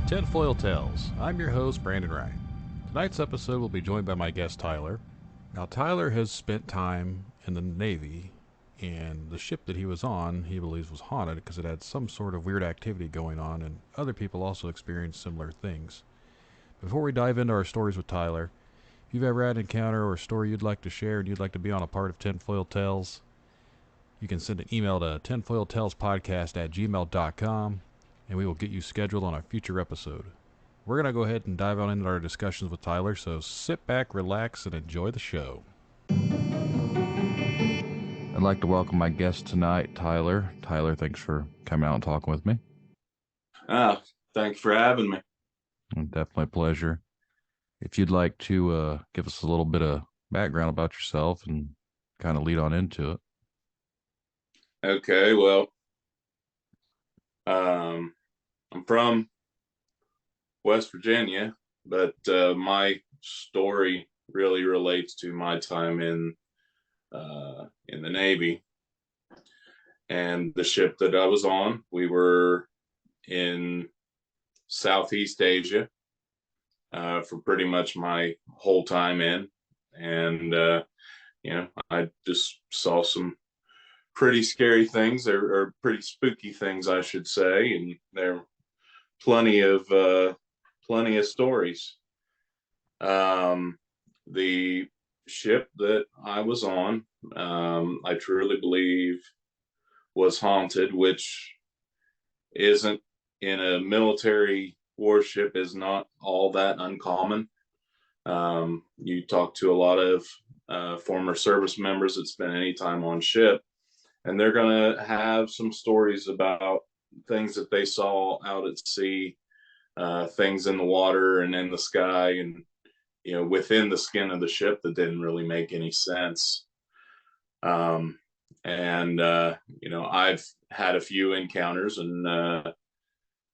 Tinfoil Tales. I'm your host, Brandon Wright. Tonight's episode will be joined by my guest, Tyler. Now, Tyler has spent time in the Navy, and the ship that he was on, he believes, was haunted because it had some sort of weird activity going on, and other people also experienced similar things. Before we dive into our stories with Tyler, if you've ever had an encounter or a story you'd like to share and you'd like to be on a part of Tinfoil Tales, you can send an email to tinfoiltalespodcast@gmail.com, and we will get you scheduled on a future episode. We're going to go ahead and dive on into our discussions with Tyler, so sit back, relax, and enjoy the show. I'd like to welcome my guest tonight, Tyler. Tyler, thanks for coming out and talking with me. Thanks for having me. Definitely a pleasure. If you'd like to give us a little bit of background about yourself and kind of lead on into it. Okay, well, I'm from West Virginia, but my story really relates to my time in the Navy and the ship that I was on. We were in Southeast Asia for pretty much my whole time in, and I just saw some pretty scary things or pretty spooky things, I should say, and there are plenty of stories. The ship that I was on, I truly believe was haunted, which isn't in a military warship is not all that uncommon. You talk to a lot of former service members that spent any time on ship, and they're going to have some stories about things that they saw out at sea, things in the water and in the sky, and within the skin of the ship that didn't really make any sense. And I've had a few encounters, and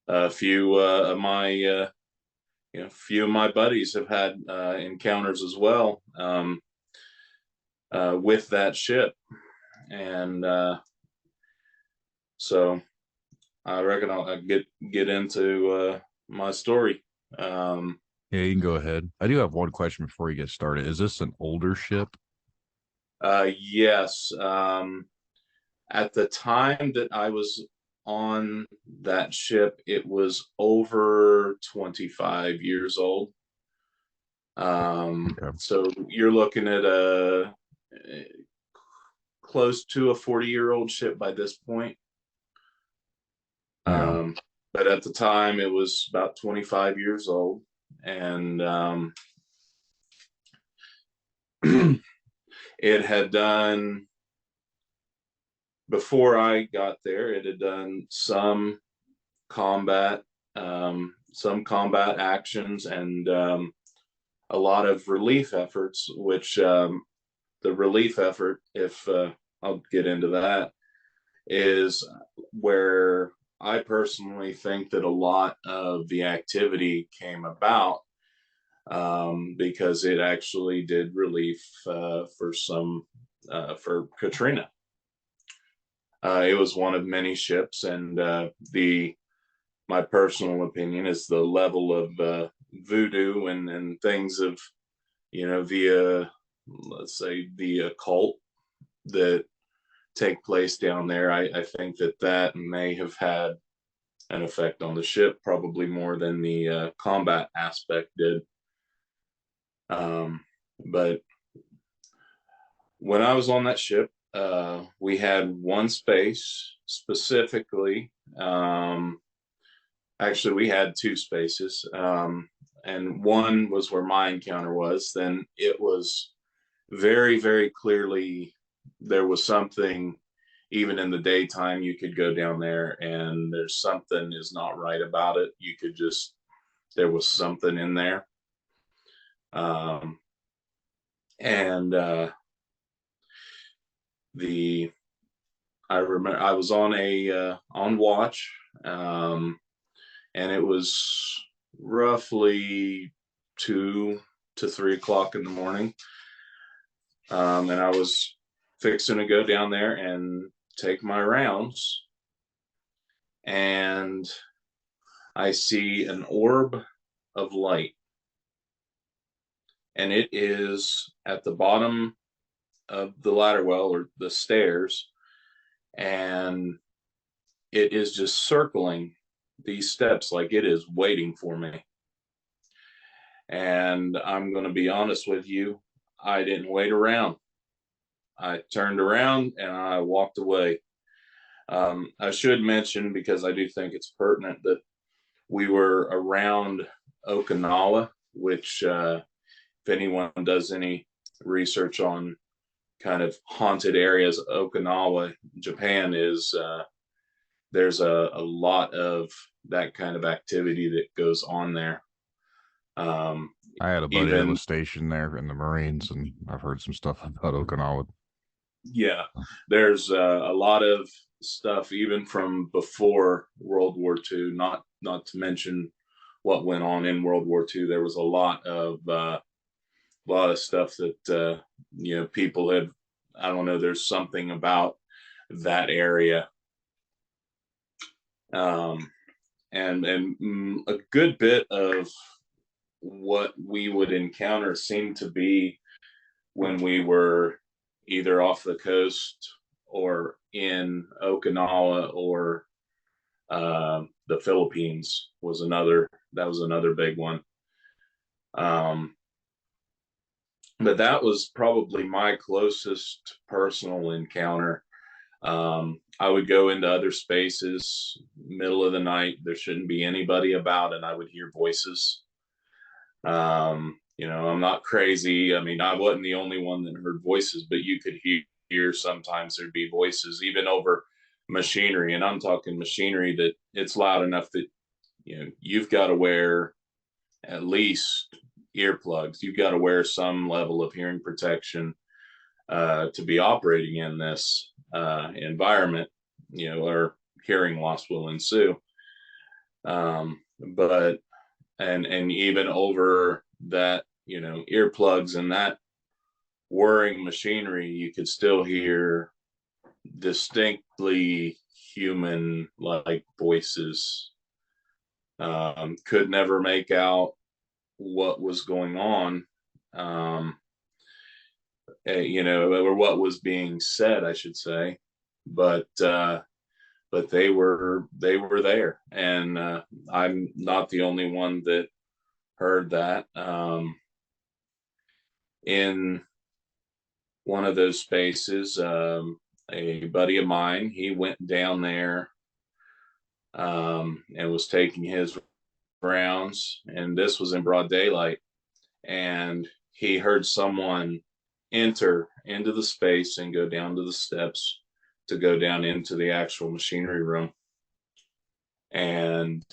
a few of my few of my buddies have had encounters as well with that ship. And so I reckon I'll get into my story. Yeah, you can go ahead. I do have one question before you get started. Is this an older ship? Yes. At the time that I was on that ship, it was over 25 years old. Okay. So you're looking at a close to a 40-year-old ship by this point. Yeah. But at the time, it was about 25 years old, and it had done, before I got there, it had done combat, some combat actions, and a lot of relief efforts. Which the relief effort, if I'll get into that, is where I personally think that a lot of the activity came about, because it actually did relief for Katrina. It was one of many ships, and the my personal opinion is the level of voodoo and things of the let's say the occult that take place down there. I think that may have had an effect on the ship, probably more than the combat aspect did. But when I was on that ship, we had one space specifically. Actually, we had two spaces, and one was where my encounter was. Then it was very, very clearly there was something. Even in the daytime, you could go down there, and there's something is not right about it. You could just there was something in there, and the I remember I was on a on watch, and it was roughly 2 to 3 o'clock in the morning, and I was fixing to go down there and take my rounds, and I see an orb of light, and it is at the bottom of the ladder well or the stairs, and it is just circling these steps like it is waiting for me. And I'm going to be honest with you, I didn't wait around. I turned around and I walked away. I should mention, because I do think it's pertinent, that we were around Okinawa, which, if anyone does any research on kind of haunted areas, Okinawa, Japan is, there's a lot of that kind of activity that goes on there. Um, I had a buddy that even was stationed there in the Marines, and I've heard some stuff about Okinawa. Yeah, there's a lot of stuff even from before World War II. Not to mention what went on in World War II. There was a lot of stuff that people have. I don't know. There's something about that area, um, and a good bit of what we would encounter seemed to be when we were either off the coast or in Okinawa or the Philippines was another. That was another big one. Um, but that was probably my closest personal encounter. I would go into other spaces, middle of the night. There shouldn't be anybody about, and I would hear voices. I'm not crazy. I mean, I wasn't the only one that heard voices, but you could hear sometimes there'd be voices even over machinery. And I'm talking machinery that it's loud enough that, you've got to wear at least earplugs. You've got to wear some level of hearing protection to be operating in this environment, or hearing loss will ensue. But and even over that, earplugs and that whirring machinery, you could still hear distinctly human like voices. Could never make out what was going on, or what was being said, I should say. But they were there, and I'm not the only one that heard that. In one of those spaces, a buddy of mine, he went down there and was taking his rounds, and this was in broad daylight, and he heard someone enter into the space and go down to the steps to go down into the actual machinery room. And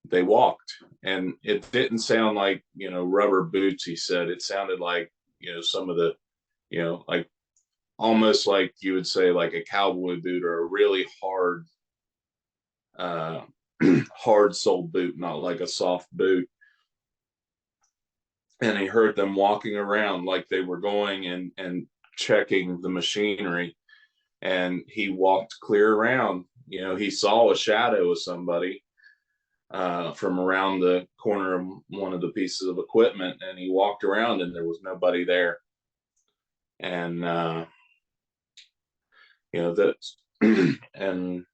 they walked, and it didn't sound like, rubber boots. He said it sounded like, some of the, like almost like you would say like a cowboy boot or a really hard uh hard soled boot, not like a soft boot. And he heard them walking around like they were going and checking the machinery, and he walked clear around. He saw a shadow of somebody from around the corner of one of the pieces of equipment, and he walked around and there was nobody there. And that and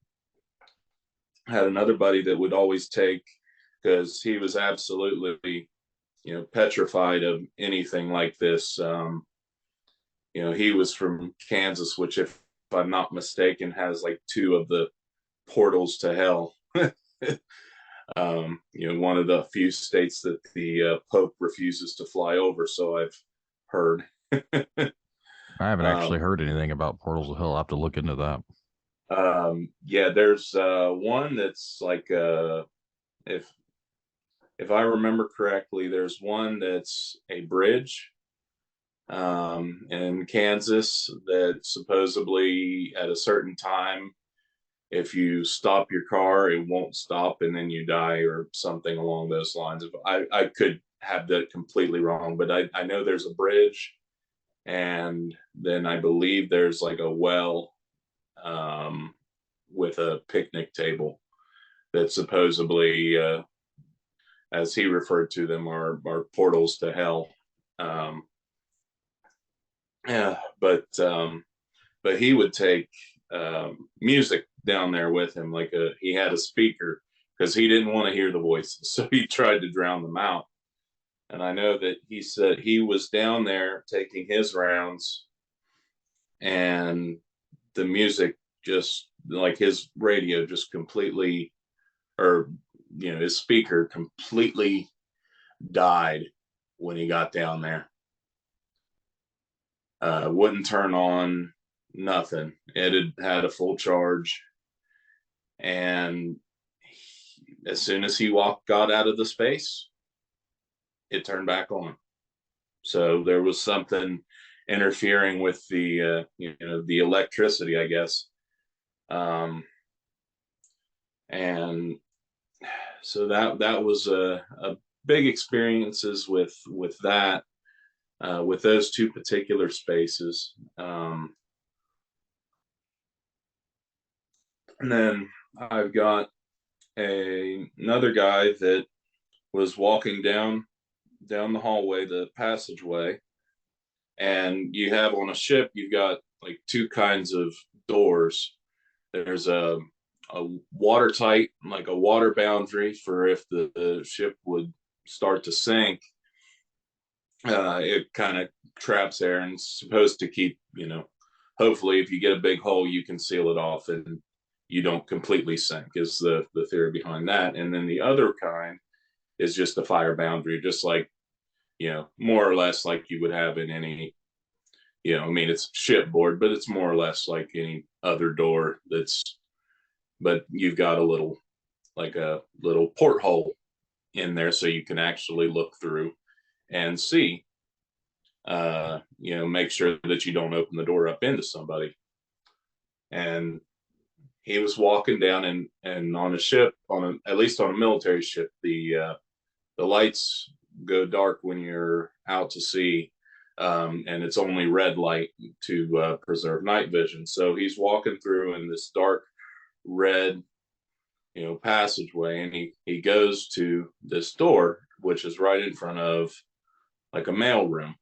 had another buddy that would always take, because he was absolutely petrified of anything like this. He was from Kansas, which, if I'm not mistaken, has like two of the portals to hell. One of the few states that the Pope refuses to fly over, so I've heard. I haven't actually um, heard anything about Portals of Hell. I'll have to look into that. yeah, there's one that's like, if I remember correctly, there's one that's a bridge in Kansas that supposedly at a certain time, if you stop your car, it won't stop and then you die or something along those lines. I could have that completely wrong, but I know there's a bridge, and then I believe there's like a well with a picnic table. that supposedly, as he referred to them, are portals to hell. Um, yeah, but he would take music down there with him, like he had a speaker because he didn't want to hear the voices, so he tried to drown them out. And I know that he said he was down there taking his rounds, and the music just like his radio just completely, or his speaker completely died when he got down there. Wouldn't turn on, nothing. It had a full charge, and as soon as he got out of the space, it turned back on. So there was something interfering with the electricity, I guess. And so that was a big experiences with that, with those two particular spaces. And then I've got another guy that was walking down the hallway, the passageway, and you have on a ship, you've got like two kinds of doors. There's a watertight, like a water boundary for if the ship would start to sink. It kind of traps air and it's supposed to keep, hopefully if you get a big hole, you can seal it off and you don't completely sink, is the theory behind that. And then the other kind is just a fire boundary, just like, more or less like you would have in any, I mean, it's shipboard, but it's more or less like any other door but you've got like a little porthole in there so you can actually look through and see, make sure that you don't open the door up into somebody. And he was walking down, and on a ship, at least on a military ship, the lights go dark when you're out to sea, and it's only red light to preserve night vision. So he's walking through in this dark red, passageway, and he goes to this door, which is right in front of like a mail room,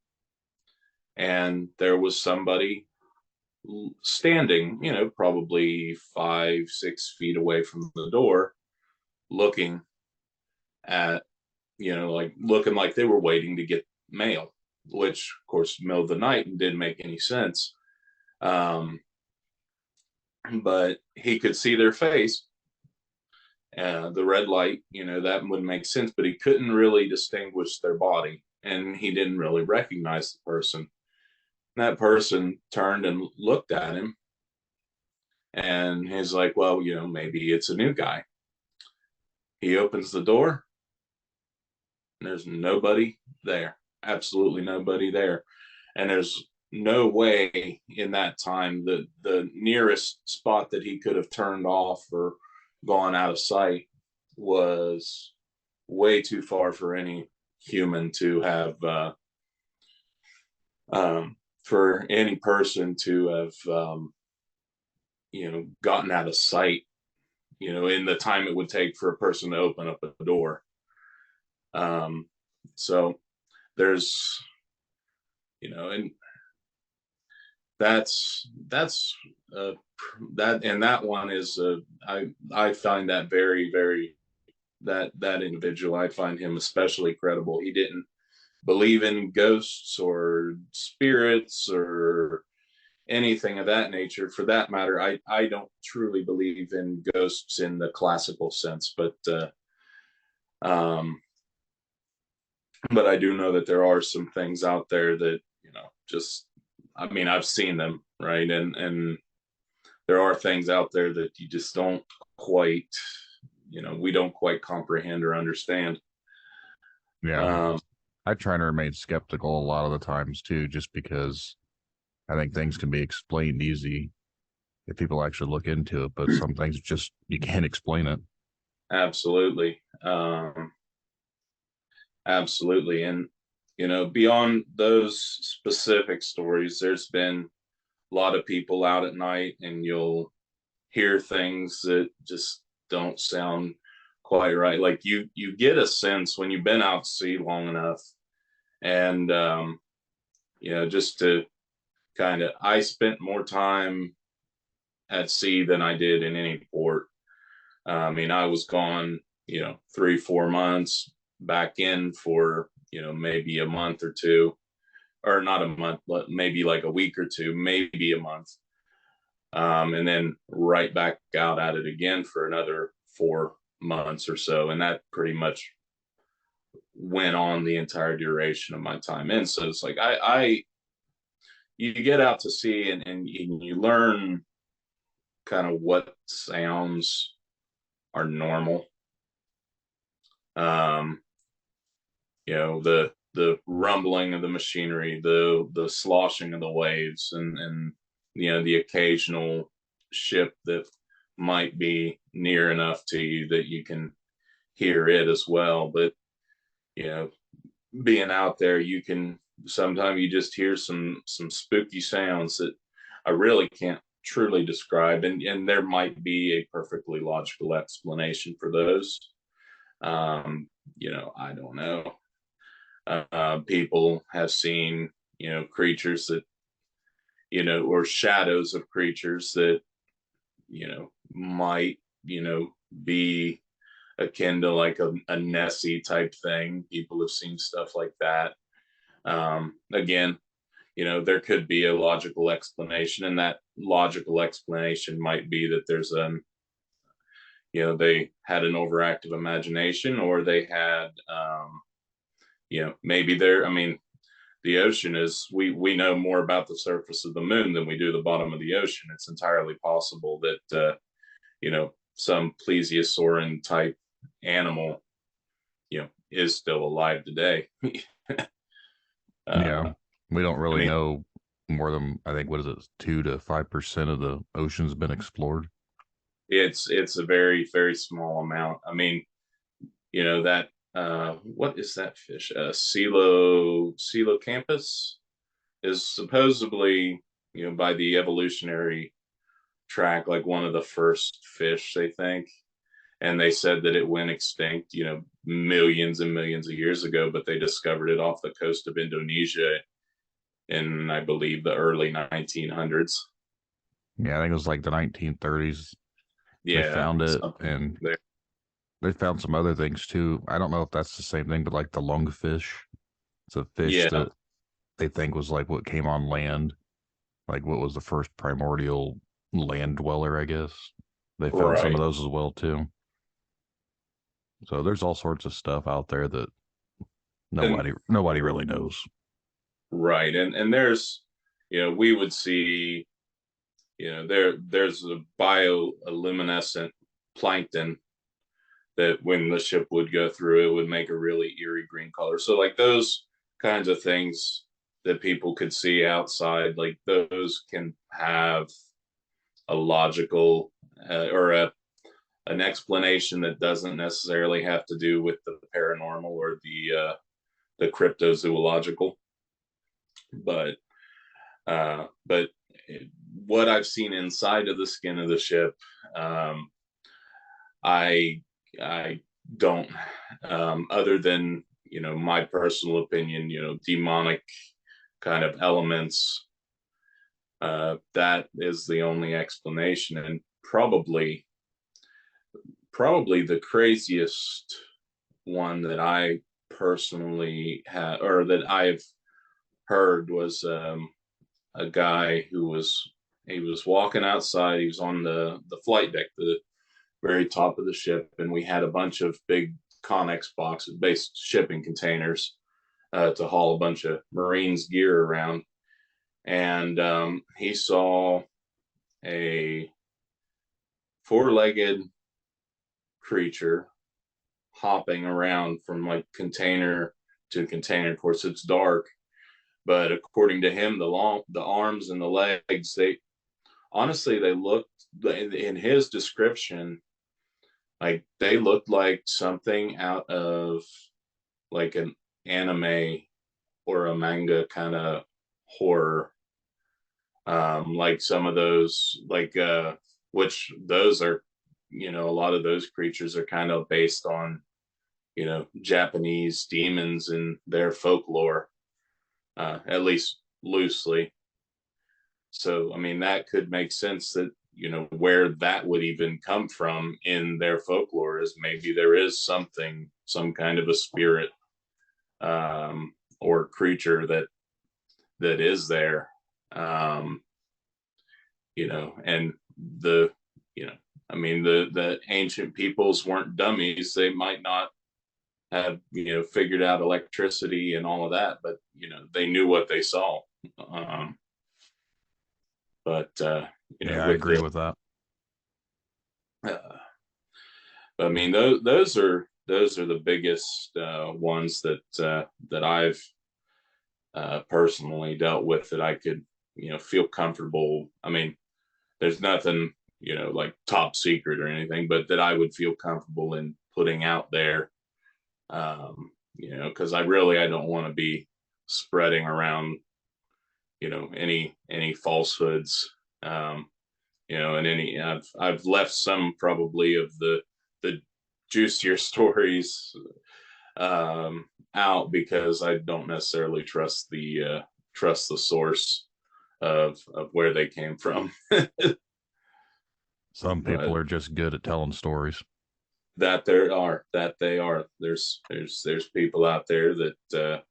and there was somebody standing, probably 5-6 feet away from the door, looking at, like looking like they were waiting to get mail, which of course, middle of the night, didn't make any sense. Um, but he could see their face. The red light, that would make sense, but he couldn't really distinguish their body, and he didn't really recognize the person. That person turned and looked at him, and he's like, well, maybe it's a new guy. He opens the door, and there's nobody there, absolutely nobody there. And there's no way in that time that the nearest spot that he could have turned off or gone out of sight was way too far for any human to have, for any person to have, gotten out of sight, in the time it would take for a person to open up a door. So there's, and that's that, and that one is, I find that very, very, that individual, I find him especially credible. He didn't believe in ghosts or spirits or anything of that nature. For that matter, I don't truly believe in ghosts in the classical sense, um, but I do know that there are some things out there that, just, I mean, I've seen them, right? And there are things out there that you just don't quite, we don't quite comprehend or understand. Yeah. I try to remain skeptical a lot of the times too, just because I think things can be explained easy if people actually look into it, but some things just, you can't explain it. Absolutely. Absolutely. And, beyond those specific stories, there's been a lot of people out at night, and you'll hear things that just don't sound quite right. Like you get a sense when you've been out to sea long enough, and just to kind of, I spent more time at sea than I did in any port. I mean, I was gone, 3, 4 months, back in for maybe a month or two, or not a month, but maybe like a week or two, maybe a month, and then right back out at it again for another 4 months or so, and that pretty much went on the entire duration of my time in. So it's like I you get out to sea, and you learn kind of what sounds are normal. Um, the rumbling of the machinery, the sloshing of the waves, and the occasional ship that might be near enough to you that you can hear it as well. But you know, being out there, you can sometimes you just hear some spooky sounds that I really can't truly describe, and there might be a perfectly logical explanation for those. I don't know. People have seen creatures that or shadows of creatures that might be akin to like a Nessie type thing. People have seen stuff like that. Again, there could be a logical explanation, and that logical explanation might be that there's they had an overactive imagination, or they had maybe I mean, the ocean is, we know more about the surface of the moon than we do the bottom of the ocean. It's entirely possible that some plesiosauran type animal is still alive today. Yeah, uh, we don't I really mean, know more than, I think, what is it, 2 to 5% of the ocean's been explored. it's a very, very small amount. I mean, that what is that fish? Coelacanthus is supposedly, by the evolutionary track, like one of the first fish, they think. And they said that it went extinct, millions and millions of years ago, but they discovered it off the coast of Indonesia in, I believe, the early 1900s. Yeah, I think it was like the 1930s. They Yeah, found it, something and there. they found some other things too. I don't know if that's the same thing, but like the lungfish. It's a fish Yeah, that they think was like what came on land, like what was the first primordial land dweller, I guess. They found some of right. those as well too. So there's all sorts of stuff out there that And nobody really knows. right. And there's, we would see, there's a bioluminescent plankton that when the ship would go through, it would make a really eerie green color. So like those kinds of things that people could see outside, like those can have a logical or an explanation that doesn't necessarily have to do with the paranormal or the cryptozoological. But what I've seen inside of the skin of the ship, um, I I don't, other than my personal opinion, demonic kind of elements. That is the only explanation, and probably the craziest one that I personally had, or that I've heard, was a guy who he was walking outside. He was on the flight deck, the very top of the ship, and we had a bunch of big Connex boxes, based shipping containers, to haul a bunch of Marines gear around. And he saw a four-legged creature hopping around from like container to container. Of course, it's dark, but according to him, the arms and the legs, they honestly, they looked, in his description, like they looked like something out of like an anime or a manga kind of horror. Like some of those, like which those are a lot of those creatures are kind of based on, Japanese demons and their folklore, at least loosely. So, I mean, that could make sense that, where that would even come from in their folklore is maybe there is something, some kind of a spirit, or creature that is there. Um, and the, I mean, the ancient peoples weren't dummies. They might not have, figured out electricity and all of that, but, they knew what they saw. Um, but, Yeah, I with agree the, with that. uh, I mean, those are the biggest ones that I've personally dealt with that I could, feel comfortable. I mean, there's nothing, like top secret or anything, but that I would feel comfortable in putting out there. Because I don't want to be spreading around, any falsehoods. And I've left some probably of the juicier stories out because I don't necessarily trust the source of where they came from. Some people But are just good at telling stories. that they are. There's people out there that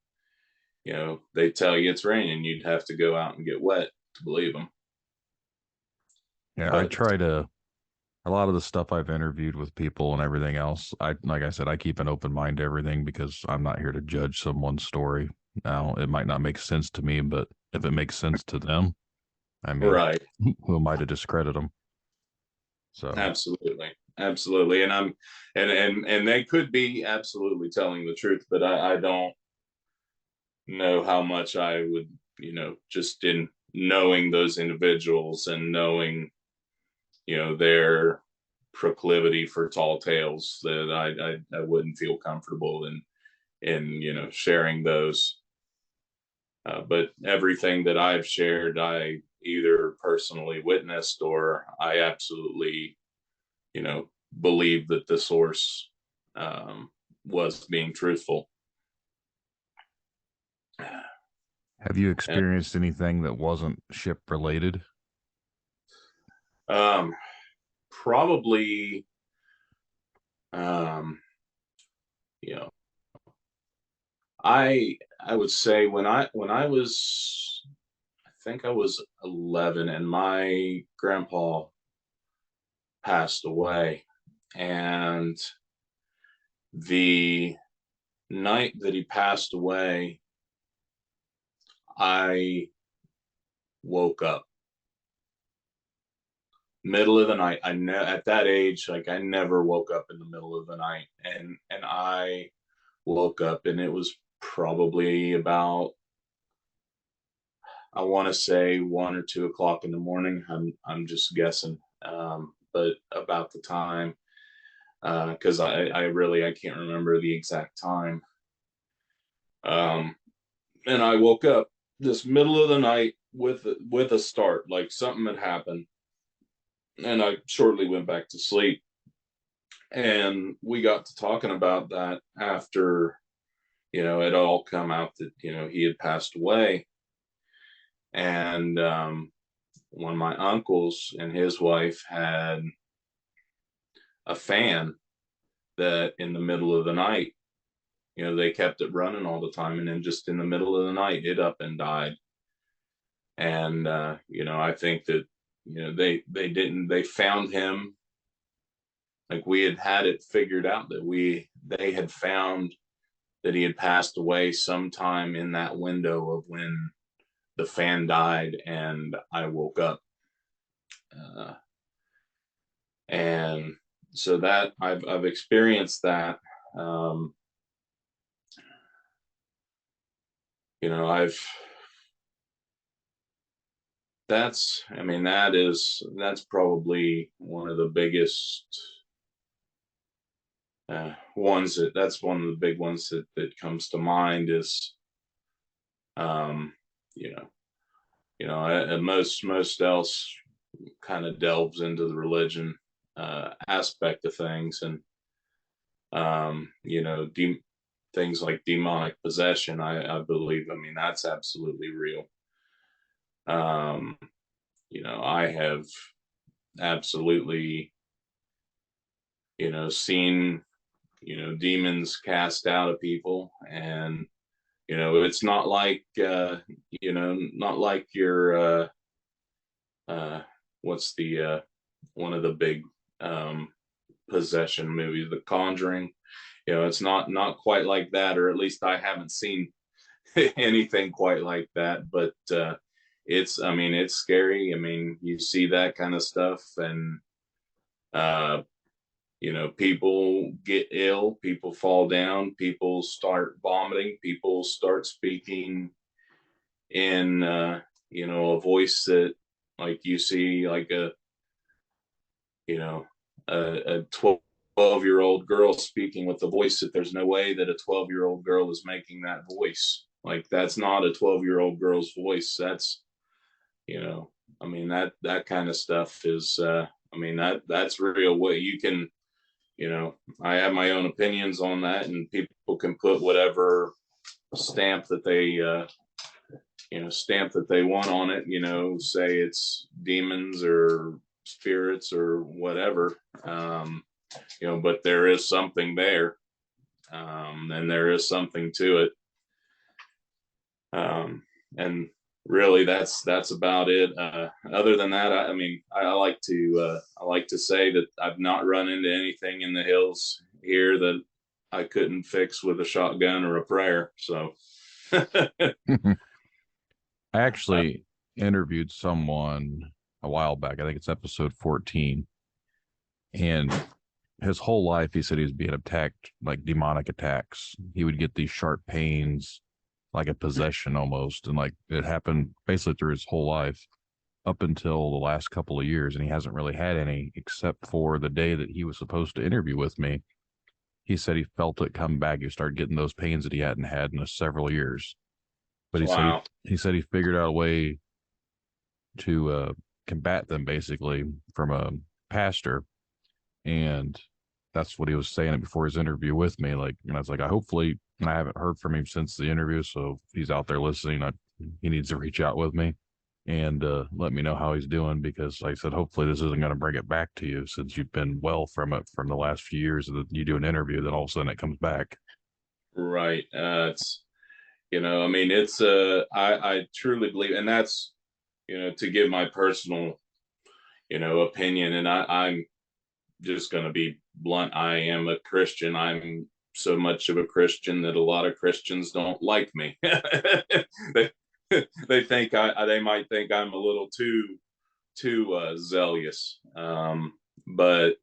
they tell you it's raining, you'd have to go out and get wet to believe them. Yeah, I But try to, a lot of the stuff I've interviewed with people and everything else, like I said, I keep an open mind to everything because I'm not here to judge someone's story. Now, it might not make sense to me, but if it makes sense to them, I mean, right, who am I to discredit them? So, absolutely, and and they could be absolutely telling the truth, but I don't know how much I would, just in knowing those individuals and knowing, their proclivity for tall tales, that I wouldn't feel comfortable in sharing those. But everything that I've shared, I either personally witnessed or I absolutely, believe that the source was being truthful. have you And experienced anything that wasn't ship related? um, probably, um, you know, I would say when I was, I think I was 11 and my grandpa passed away, and the night that he passed away, I woke up middle of the night. At that age, like I never woke up in the middle of the night, and I woke up and it was probably about, I want to say 1 or 2 o'clock in the morning. I'm just guessing, but about the time, because I really I can't remember the exact time. And I woke up this middle of the night with a start, like something had happened, and I shortly went back to sleep. And we got to talking about that after, it all come out that, he had passed away. And one of my uncles and his wife had a fan that in the middle of the night, they kept it running all the time. And then just in the middle of the night, it up and died. And, I think that, they found him, like we had it figured out that they had found that he had passed away sometime in that window of when the fan died and I woke up. Uh, and so that I've experienced that. Um, I've I mean, that's probably one of the biggest ones that's one of the big ones that comes to mind is, um, you know, most else kind of delves into the religion. aspect of things, and you know, things like demonic possession. I believe. I mean, that's absolutely real. Um, you know, I have absolutely, you know, seen, you know, demons cast out of people, and you know, it's not like you know, not like your uh what's the one of the big um possession movies, The Conjuring. You know, it's not quite like that, or at least I haven't seen anything quite like that. But it's, I mean, it's scary. I mean, you see that kind of stuff, and uh, you know, people get ill, people fall down, people start vomiting, people start speaking in you know, a voice that, like, you see like a, you know, a 12-year-old girl speaking with a voice that there's no way that a 12-year-old girl is making that voice. Like, that's not a 12-year-old girl's voice. That's, you know, I mean, that kind of stuff is I mean, that's real. What you can, you know, I have my own opinions on that, and people can put whatever stamp that they you know, stamp that they want on it, you know, say it's demons or spirits or whatever. You know, but there is something there, and there is something to it. And really, that's about it. Other than that, I mean, I like to say that I've not run into anything in the hills here that I couldn't fix with a shotgun or a prayer. So, I actually interviewed someone a while back. I think it's episode 14. And his whole life, he said he was being attacked, like demonic attacks. He would get these sharp pains, like a possession almost. And like it happened basically through his whole life up until the last couple of years. And he hasn't really had any except for the day that he was supposed to interview with me. He said he felt it come back. He started getting those pains that he hadn't had in several years. But he said wow. he said he figured out a way to combat them basically from a pastor, and that's what he was saying before his interview with me. Like, and I was like, I hopefully, and I haven't heard from him since the interview, so if he's out there listening, he needs to reach out with me and let me know how he's doing, because like I said, hopefully this isn't going to bring it back to you, since you've been well from it from the last few years that you do an interview, then all of a sudden it comes back. Right. It's, you know, I mean, it's I truly believe, and that's, you know, to give my personal, you know, opinion, and I'm just going to be blunt. I am a Christian. I'm so much of a Christian that a lot of Christians don't like me. they they think they might think I'm a little too zealous. But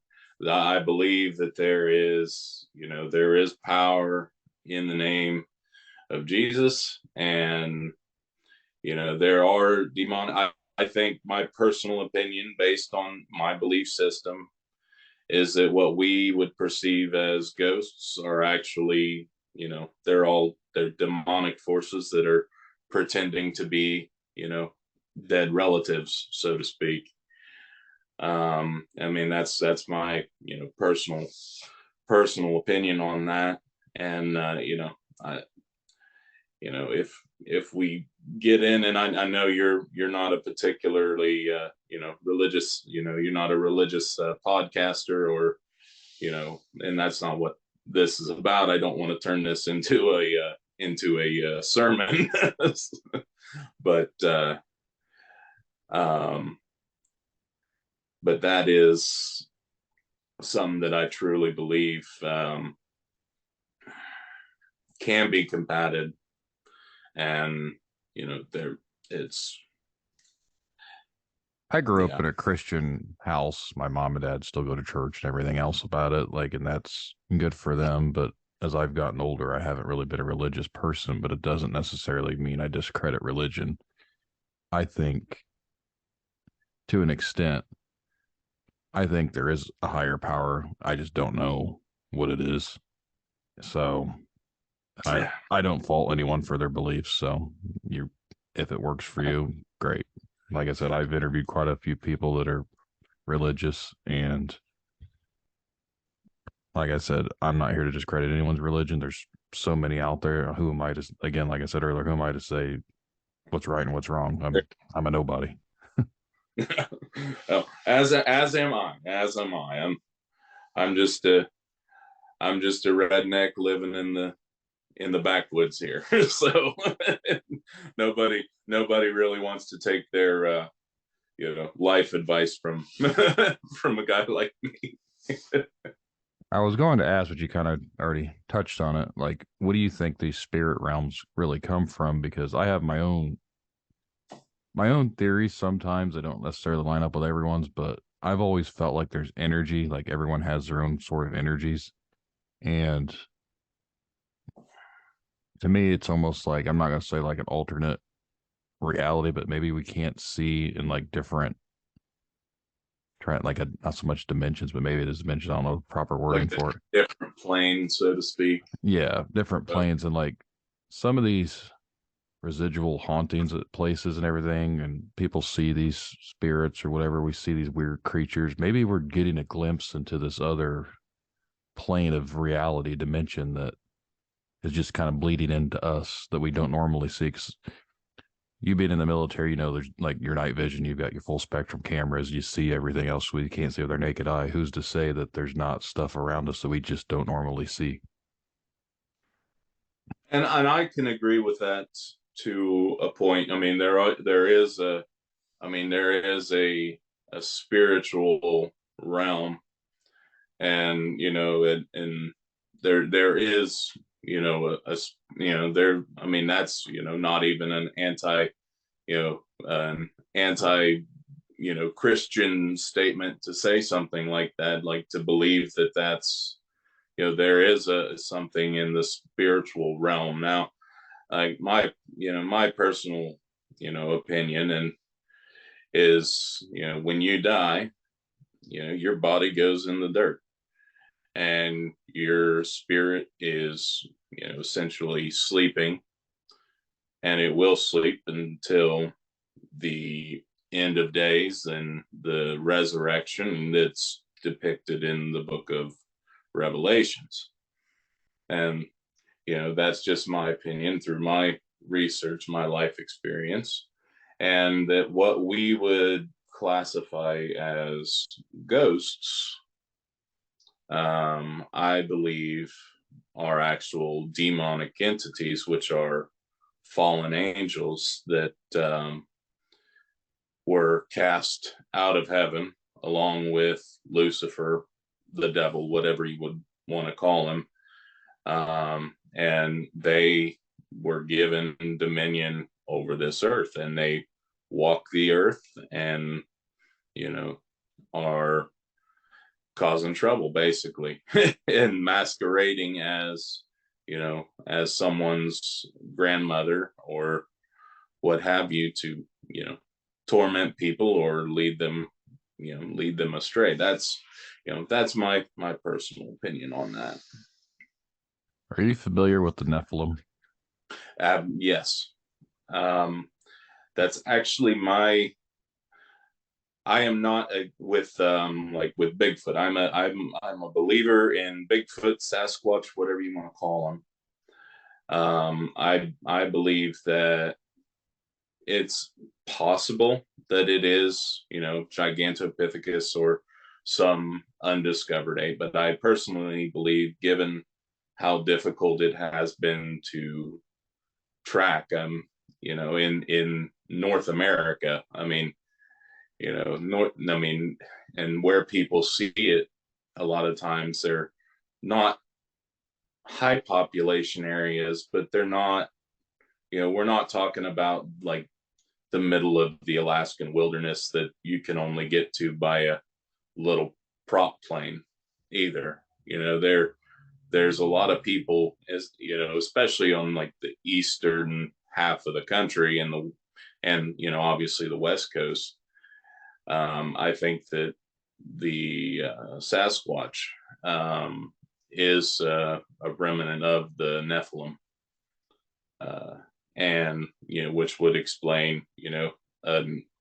I believe that there is, you know, there is power in the name of Jesus, and you know, there are demon. I think my personal opinion, based on my belief system, is that what we would perceive as ghosts are actually, you know, they're demonic forces that are pretending to be, you know, dead relatives, so to speak. I mean, that's my, you know, personal opinion on that. And you know, I, you know, if we get in, and I know you're not a particularly you know, religious, you know, you're not a religious podcaster, or you know, and that's not what this is about. I don't want to turn this into a sermon. but um but that is something that I truly believe can be combated. And you know, there, it's, I grew up yeah. in a Christian house. My mom and dad still go to church and everything else about it. Like, and that's good for them. But as I've gotten older, I haven't really been a religious person, but it doesn't necessarily mean I discredit religion. I think to an extent, I think there is a higher power. I just don't know what it is. So I don't fault anyone for their beliefs. So you, if it works for you, great. Like I said, I've interviewed quite a few people that are religious, and like I said, I'm not here to discredit anyone's religion. There's so many out there. Who am I to, again, like I said earlier, who am I to say what's right and what's wrong? I'm a nobody. Oh, as am I. As am I. I'm just a I'm just a redneck living in the backwoods here. So nobody really wants to take their life advice from from a guy like me. I was going to ask, but you kind of already touched on it. Like, what do you think these spirit realms really come from? Because I have my own theories. Sometimes they don't necessarily line up with everyone's, but I've always felt like there's energy, like everyone has their own sort of energies. And to me, it's almost like I'm not going to say like an alternate reality, but maybe we can't see in like different, try like a, not so much dimensions, but maybe it is dimensions. I don't know the proper wording Like for a it. different plane, so to speak. Yeah, different But planes and like some of these residual hauntings at places and everything, and people see these spirits or whatever. We see these weird creatures. Maybe we're getting a glimpse into this other plane of reality dimension that is just kind of bleeding into us that we don't normally see. Because you being in the military, you know, there's like your night vision, you've got your full spectrum cameras, you see everything else we can't see with our naked eye. Who's to say that there's not stuff around us that we just don't normally see? and I can agree with that to a point. I mean, there is a there is a spiritual realm, and and there is there. I mean, that's not even an anti Christian statement to say something like that, like to believe that that's there is a something in the spiritual realm. Now, like my personal opinion and is when you die, your body goes in the dirt and your spirit is essentially sleeping, and it will sleep until the end of days and the resurrection that's depicted in the book of Revelations. And that's just my opinion through my research, my life experience, and that what we would classify as ghosts, I believe, are actual demonic entities, which are fallen angels that were cast out of heaven along with Lucifer, the devil, whatever you would want to call him. And they were given dominion over this earth, and they walk the earth and, are causing trouble basically and masquerading as, as someone's grandmother or what have you to, torment people or lead them astray. That's my personal opinion on that. Are you familiar with the Nephilim? Yes. Um, that's actually my. I am not with like with Bigfoot. I'm a believer in Bigfoot, Sasquatch, whatever you want to call them. I believe that it's possible that it is Gigantopithecus or some undiscovered ape, but I personally believe, given how difficult it has been to track, in North America. I mean, North. I mean, and where people see it, a lot of times they're not high population areas, but they're not. We're not talking about like the middle of the Alaskan wilderness that you can only get to by a little prop plane either. There's a lot of people, as especially on like the eastern half of the country and obviously the west coast. I think that the Sasquatch is a remnant of the Nephilim, uh, and which would explain a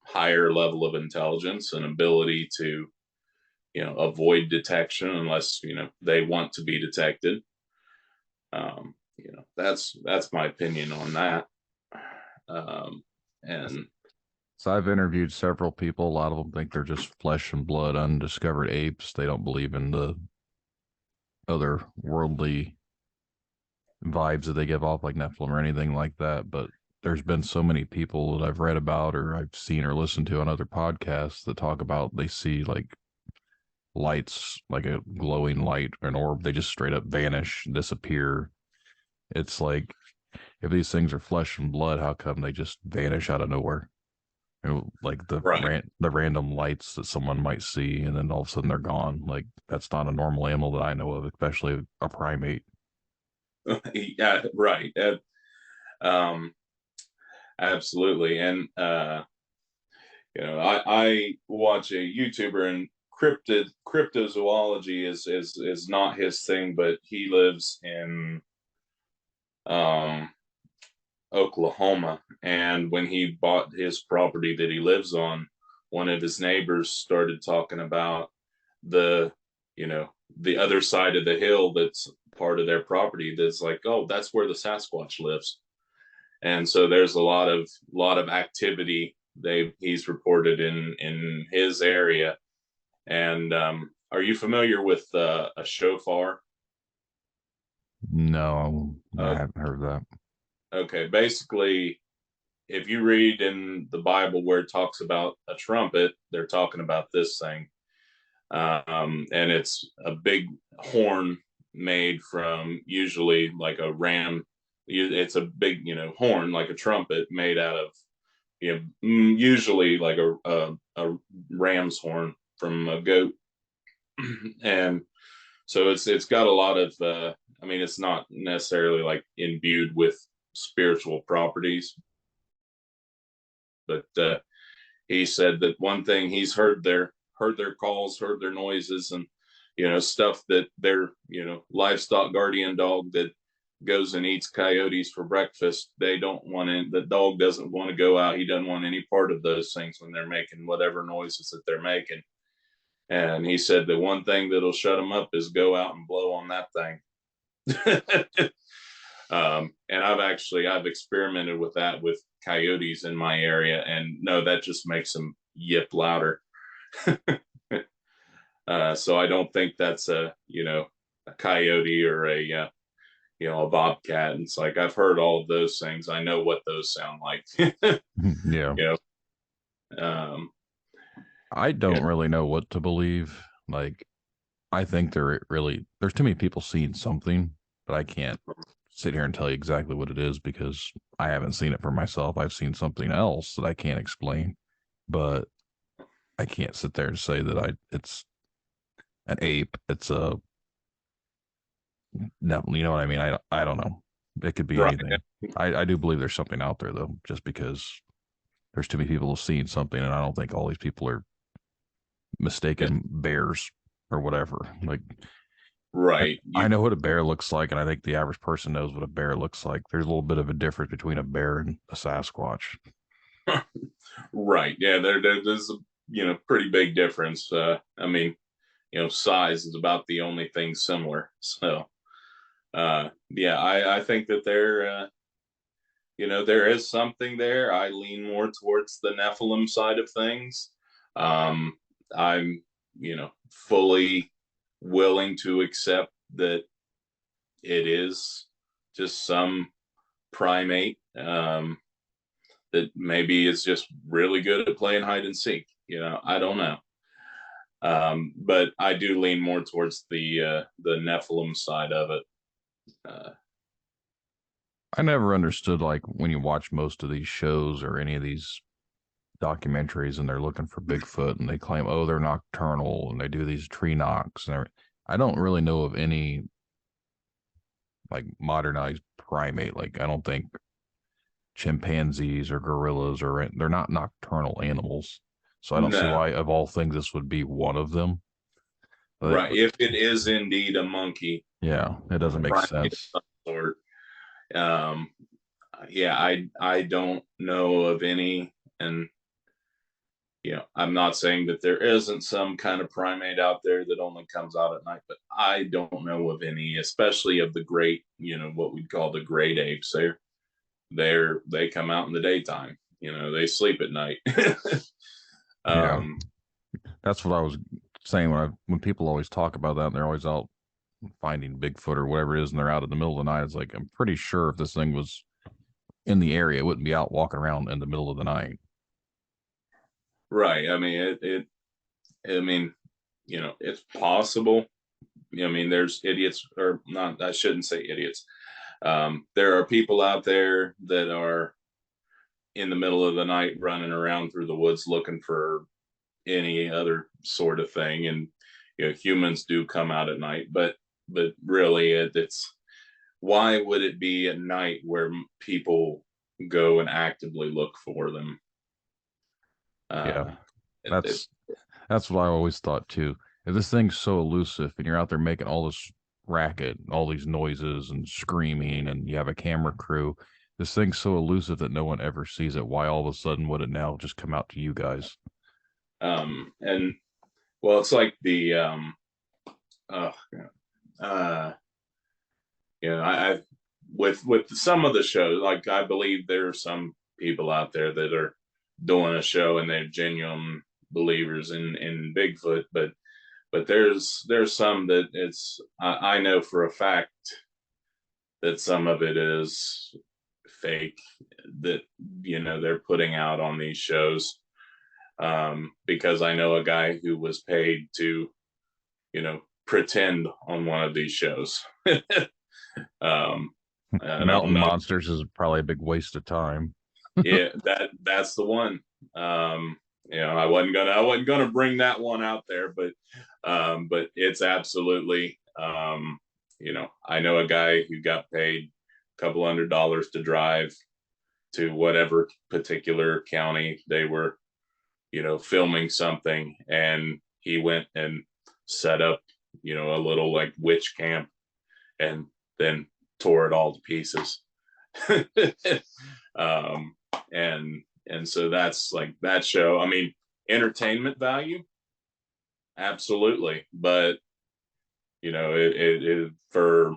higher level of intelligence and ability to avoid detection unless they want to be detected. That's my opinion on that. And So I've interviewed several people. A lot of them think they're just flesh and blood, undiscovered apes. They don't believe in the other worldly vibes that they give off, like Nephilim or anything like that. But there's been so many people that I've read about or I've seen or listened to on other podcasts that talk about they see like lights, like a glowing light or an orb. They just straight up vanish, disappear. It's like, if these things are flesh and blood, how come they just vanish out of nowhere? Like right. the random lights that someone might see, and then all of a sudden they're gone. Like that's not a normal animal that I know of, especially a primate. Yeah, right. Um, Absolutely. And I watch a YouTuber, and cryptozoology is not his thing, but he lives in um Oklahoma. And when he bought his property that he lives on, one of his neighbors started talking about the, the other side of the hill that's part of their property. That's like, oh, that's where the Sasquatch lives. And so there's a lot of activity he's reported in his area. And are you familiar with a shofar? No, I Uh, haven't heard that. okay, basically, if you read in the Bible where it talks about a trumpet, they're talking about this thing. And it's a big horn made from usually like a ram. It's a big, horn like a trumpet made out of, usually like a ram's horn from a goat. And so it's got a lot of, I mean, it's not necessarily like imbued with spiritual properties, but he said that one thing he's heard their calls, heard their noises, and stuff that their livestock guardian dog that goes and eats coyotes for breakfast. They don't want to. The dog doesn't want to go out. He doesn't want any part of those things when they're making whatever noises that they're making. And he said the one thing that'll shut him up is go out and blow on that thing. And I've experimented with that with coyotes in my area, and no, that just makes them yip louder. So I don't think that's a coyote or a bobcat. And it's like I've heard all of those things. I know what those sound like. Yeah, you um, I yeah, don't really know what to believe. Like, I think there's too many people seeing something, but I can't sit here and tell you exactly what it is because I haven't seen it for myself. I've seen something else that I can't explain, but I can't sit there and say that it's an ape. It's a no, you know what I mean? I don't know. It could be right. anything. I do believe there's something out there though, just because there's too many people seeing something, and I don't think all these people are Yeah, mistaken bears or whatever. Like right. I know what a bear looks like, and I think the average person knows what a bear looks like. There's a little bit of a difference between a bear and a Sasquatch. Right. Yeah, there's a pretty big difference. I mean, size is about the only thing similar. So yeah, I think that there is something there. I lean more towards the Nephilim side of things. I'm fully willing to accept that it is just some primate that maybe is just really good at playing hide and seek. I don't know. But I do lean more towards the Nephilim side of it. Uh, I never understood like when you watch most of these shows or any of these documentaries and they're looking for Bigfoot and they claim, oh, they're nocturnal and they do these tree knocks and I don't really know of any like modernized primate. Like I don't think chimpanzees or gorillas or they're not nocturnal animals. So I don't see no, why of all things this would be one of them. right. But If it is indeed a monkey, yeah, it doesn't make primate of sense. some sort, um, yeah, I don't know of any, and I'm not saying that there isn't some kind of primate out there that only comes out at night, but I don't know of any, especially of the great, what we'd call the great apes. They come out in the daytime. They sleep at night. Yeah, um, that's what I was saying when people always talk about that, and they're always out finding Bigfoot or whatever it is, and they're out in the middle of the night. It's like I'm pretty sure if this thing was in the area, it wouldn't be out walking around in the middle of the night. right. I mean, I mean, it's possible. I mean, there's idiots, or not. I shouldn't say idiots. There are people out there that are in the middle of the night running around through the woods looking for any other sort of thing, and humans do come out at night, but really, it's why would it be at night where people go and actively look for them? Yeah, Uh, it, it, that's that's what I always thought too. If this thing's so elusive and you're out there making all this racket, all these noises and screaming, and you have a camera crew, this thing's so elusive that no one ever sees it. Why all of a sudden would it now just come out to you guys? and well, it's like the uh, uh, I with some of the shows, like I believe there are some people out there that are doing a show and they're genuine believers in Bigfoot, but there's some that I know for a fact that some of it is fake that they're putting out on these shows, because I know a guy who was paid to pretend on one of these shows. um, and I don't Mountain know. monsters is probably a big waste of time. Yeah, that's the one. I wasn't gonna bring that one out there, but it's absolutely. I know a guy who got paid a couple $100 to drive to whatever particular county they were, filming something, and he went and set up, a little like witch camp, and then tore it all to pieces. um, and so that's like that show. I mean, entertainment value, absolutely, but it for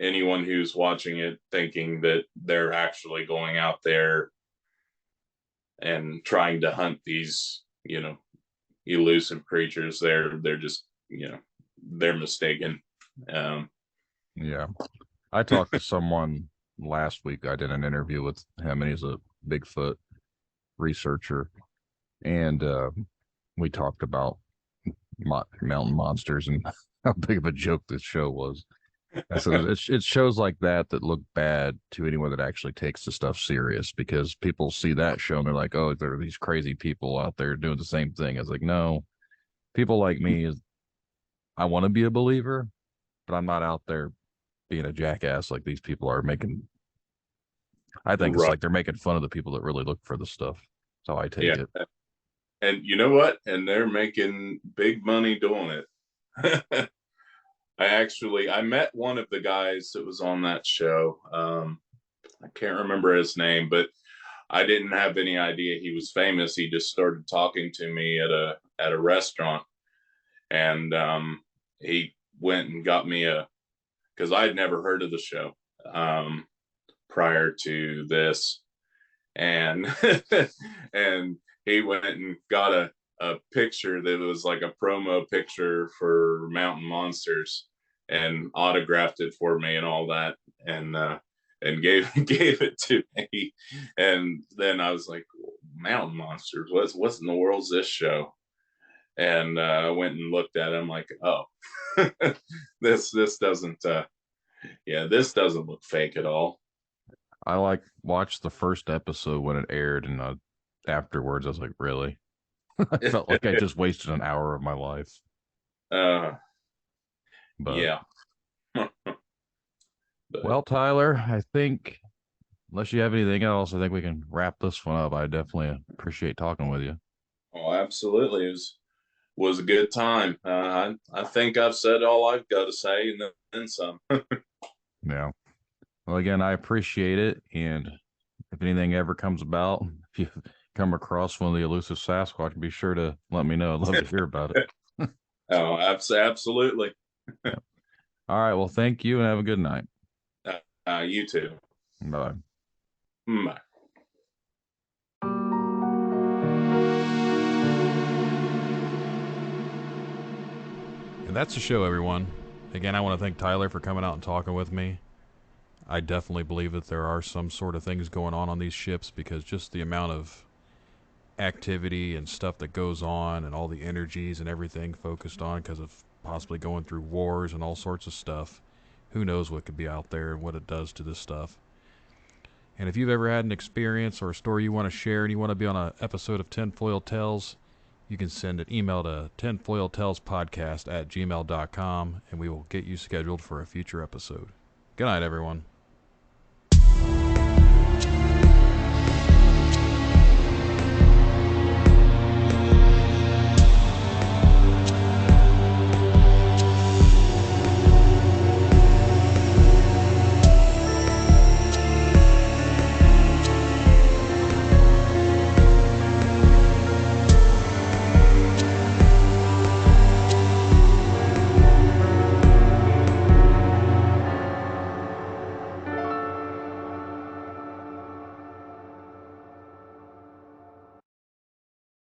anyone who's watching it thinking that they're actually going out there and trying to hunt these, elusive creatures, they're just, they're mistaken. Um, Yeah. I talked to someone last week. I did an interview with him, and he's a Bigfoot researcher. And we talked about mountain monsters and how big of a joke this show was. I said it's shows like that that look bad to anyone that actually takes the stuff serious, because people see that show and they're like, oh, there are these crazy people out there doing the same thing. I was like, no, people like me I want to be a believer, but I'm not out there being a jackass like these people are making. I think it's right. like they're making fun of the people that really look for the stuff. That's how I take Yeah. it. And you know what? And they're making big money doing it. I met one of the guys that was on that show. I can't remember his name, but I didn't have any idea he was famous. He just started talking to me at a restaurant, and he went and got me because I had never heard of the show prior to this, and and he went and got a picture that was like a promo picture for Mountain Monsters, and autographed it for me and all that, and gave gave it to me. And then I was like, Mountain Monsters, what's in the world's this show? And I went and looked at it. I'm like, oh, this doesn't this doesn't look fake at all. I like watched the first episode when it aired, and afterwards I was like, really? I felt like I just wasted an hour of my life. uh But yeah. But well, Tyler, I think unless you have anything else, I think we can wrap this one up. I definitely appreciate talking with you. oh, absolutely, it was a good time. I think I've said all I've got to say, and then some. Yeah. Well, again, I appreciate it, and if anything ever comes about, if come across one of the elusive Sasquatch, be sure to let me know. I'd love to hear about it. Oh, absolutely. Yep. All right. Well, thank you and have a good night. You too. Bye. Bye. And that's the show, everyone. Again, I want to thank Tyler for coming out and talking with me. I definitely believe that there are some sort of things going on these ships because just the amount of activity and stuff that goes on and all the energies and everything focused on because of possibly going through wars and all sorts of stuff. Who knows what could be out there and what it does to this stuff. And if you've ever had an experience or a story you want to share and you want to be on an episode of Tinfoil Tales, you can send an email to tinfoiltalespodcast@gmail.com and we will get you scheduled for a future episode. Good night, everyone.